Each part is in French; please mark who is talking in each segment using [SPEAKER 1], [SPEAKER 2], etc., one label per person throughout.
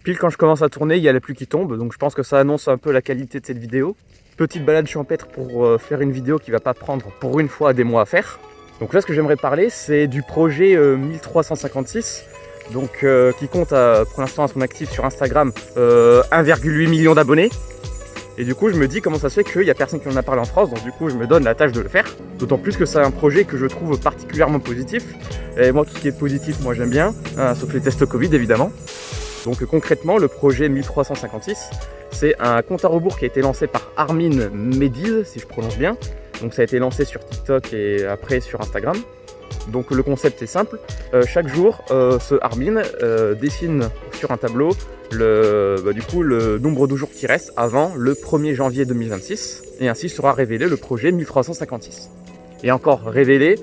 [SPEAKER 1] Pile quand je commence à tourner, il y a la pluie qui tombe, donc je pense que ça annonce un peu la qualité de cette vidéo. Petite balade champêtre pour faire une vidéo qui va pas prendre pour une fois des mois à faire. Donc là, ce que j'aimerais parler, c'est du projet 1356, donc qui compte pour l'instant à son actif sur Instagram 1,8 million d'abonnés. Et du coup, je me dis comment ça se fait qu'il n'y a personne qui en a parlé en France, donc du coup, je me donne la tâche de le faire. D'autant plus que c'est un projet que je trouve particulièrement positif. Et moi, tout ce qui est positif, moi j'aime bien, hein, sauf les tests Covid évidemment. Donc concrètement, le projet 1356, c'est un compte à rebours qui a été lancé par Armin Mediz, si je prononce bien. Donc ça a été lancé sur TikTok et après sur Instagram. Donc le concept est simple, chaque jour ce Armin dessine sur un tableau le nombre de jours qui restent avant le 1er janvier 2026 et ainsi sera révélé le projet 1356. Et encore révélé,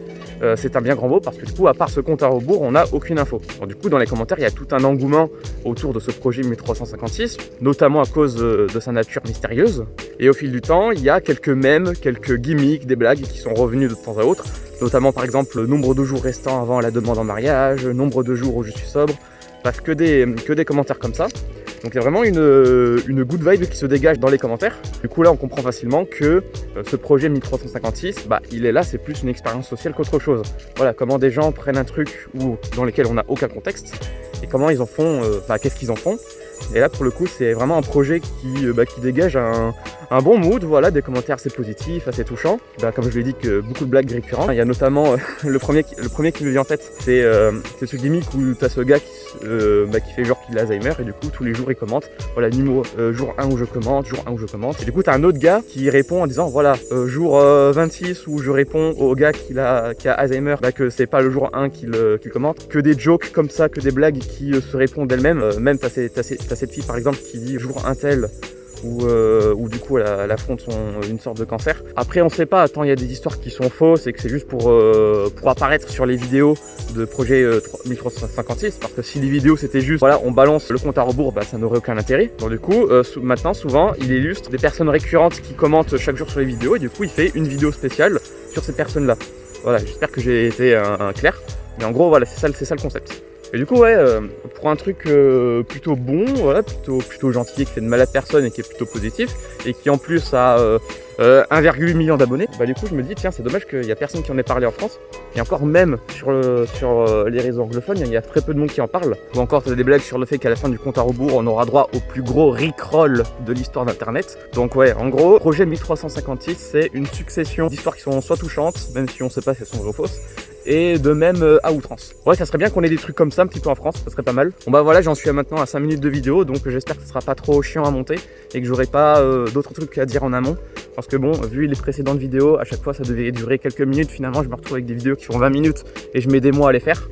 [SPEAKER 1] c'est un bien grand mot parce que du coup à part ce compte à rebours on n'a aucune info. Donc, du coup dans les commentaires il y a tout un engouement autour de ce projet 1356, notamment à cause de sa nature mystérieuse. Et au fil du temps il y a quelques mèmes, quelques gimmicks, des blagues qui sont revenus de temps à autre. Notamment par exemple le nombre de jours restants avant la demande en mariage, le nombre de jours où je suis sobre, bref que des commentaires comme ça. Donc il y a vraiment une good vibe qui se dégage dans les commentaires. Du coup là on comprend facilement que ce projet 1356, il est là, c'est plus une expérience sociale qu'autre chose. Voilà, comment des gens prennent un truc dans lequel on n'a aucun contexte et comment ils en font, qu'est-ce qu'ils en font. Et là pour le coup c'est vraiment un projet qui dégage un bon mood, voilà, des commentaires assez positifs, assez touchants. Comme je l'ai dit, que beaucoup de blagues récurrentes. Il y a notamment le premier qui me vient en tête, c'est ce gimmick où tu as ce gars qui fait genre qu'il a Alzheimer et du coup tous les jours il commente, voilà, jour 1 où je commente, jour 1 où je commente. Et du coup tu as un autre gars qui répond en disant voilà, jour 26 où je réponds au gars qui a Alzheimer, que c'est pas le jour 1 qu'il commente. Que des jokes comme ça, que des blagues qui se répondent d'elles-mêmes. Même t'as cette fille par exemple qui dit jour un tel où du coup elle affronte une sorte de cancer. Après on sait pas, il y a des histoires qui sont fausses et que c'est juste pour apparaître sur les vidéos de projet 1356, parce que si les vidéos c'était juste voilà on balance le compte à rebours, ça n'aurait aucun intérêt. Donc du coup maintenant souvent il illustre des personnes récurrentes qui commentent chaque jour sur les vidéos et du coup il fait une vidéo spéciale sur ces personnes là. Voilà, j'espère que j'ai été clair, mais en gros voilà c'est ça le concept. Et du coup pour un truc plutôt bon, voilà, plutôt gentil, qui fait de mal à personne et qui est plutôt positif, et qui en plus a 1,8 million d'abonnés, du coup je me dis tiens c'est dommage qu'il n'y a personne qui en ait parlé en France. Et encore même sur les réseaux anglophones, il y a très peu de monde qui en parle. Ou encore tu as des blagues sur le fait qu'à la fin du compte à rebours on aura droit au plus gros rickroll de l'histoire d'internet. Donc ouais, en gros, projet 1356 c'est une succession d'histoires qui sont soit touchantes, même si on sait pas si elles sont vraies ou fausses, et de même à outrance. Ouais, ça serait bien qu'on ait des trucs comme ça un petit peu en France, ça serait pas mal. Bon voilà, j'en suis maintenant à 5 minutes de vidéo, donc j'espère que ce sera pas trop chiant à monter et que j'aurai pas d'autres trucs à dire en amont. Parce que bon, vu les précédentes vidéos, à chaque fois ça devait durer quelques minutes, finalement je me retrouve avec des vidéos qui font 20 minutes et je mets des mois à les faire.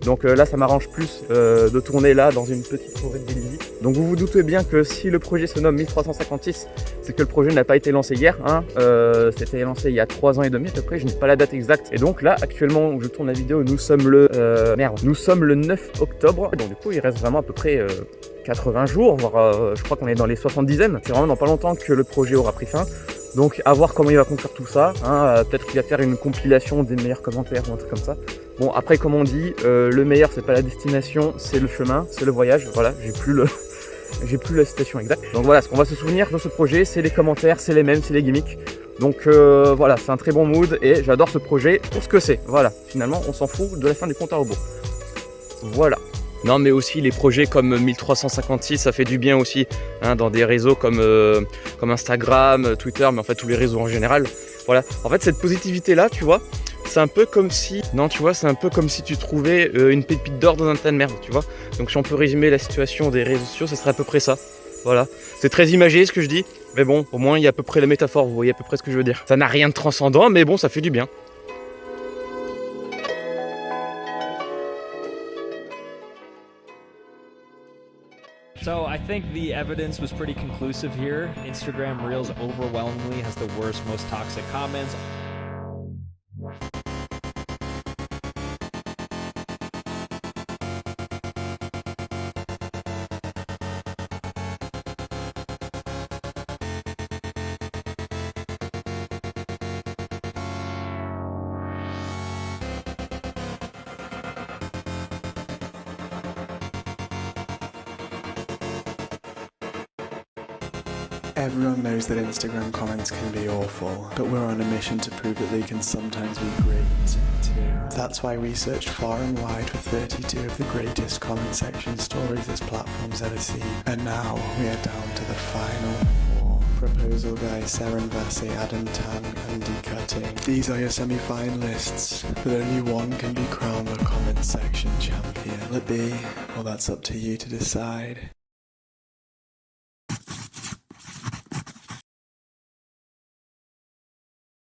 [SPEAKER 1] Donc là ça m'arrange plus de tourner là dans une petite forêt de Vélizy. Donc vous vous doutez bien que si le projet se nomme 1356, c'est que le projet n'a pas été lancé hier, hein. C'était lancé il y a 3 ans et demi à peu près, je n'ai pas la date exacte. Et donc là actuellement où je tourne la vidéo, nous sommes le 9 octobre. Donc du coup il reste vraiment à peu près 80 jours, voire je crois qu'on est dans les 70aines. C'est vraiment dans pas longtemps que le projet aura pris fin. Donc à voir comment il va conclure tout ça, hein. Peut-être qu'il va faire une compilation des meilleurs commentaires ou un truc comme ça. Bon après comme on dit, le meilleur c'est pas la destination, c'est le chemin, c'est le voyage. Voilà, j'ai plus la citation exacte. Donc voilà, ce qu'on va se souvenir de ce projet, c'est les commentaires, c'est les mèmes, c'est les gimmicks. Donc voilà, c'est un très bon mood et j'adore ce projet pour ce que c'est. Voilà, finalement on s'en fout de la fin du compte à rebours. Voilà. Non mais aussi les projets comme 1356 ça fait du bien aussi, hein, dans des réseaux comme Instagram, Twitter, mais en fait tous les réseaux en général. Voilà, en fait cette positivité là tu vois, c'est un peu comme si, c'est un peu comme si tu trouvais une pépite d'or dans un tas de merde, tu vois. Donc si on peut résumer la situation des réseaux sociaux, ça serait à peu près ça. Voilà, c'est très imagé ce que je dis, mais bon, au moins il y a à peu près la métaphore, vous voyez à peu près ce que je veux dire. Ça n'a rien de transcendant, mais bon, ça fait du bien.
[SPEAKER 2] So I think the evidence was pretty conclusive here. Instagram Reels overwhelmingly has the worst, most toxic comments.
[SPEAKER 3] Everyone knows that Instagram comments can be awful, but we're on a mission to prove that they can sometimes be great too. That's why we searched far and wide for 32 of the greatest comment section stories this platform's ever seen. And now we are down to the final 4. Proposal Guy, Seren Vasi, Adam Tan, and Decutting. These are your semi-finalists, but only one can be crowned the comment section champion. Will it be? Well, that's up to you to decide.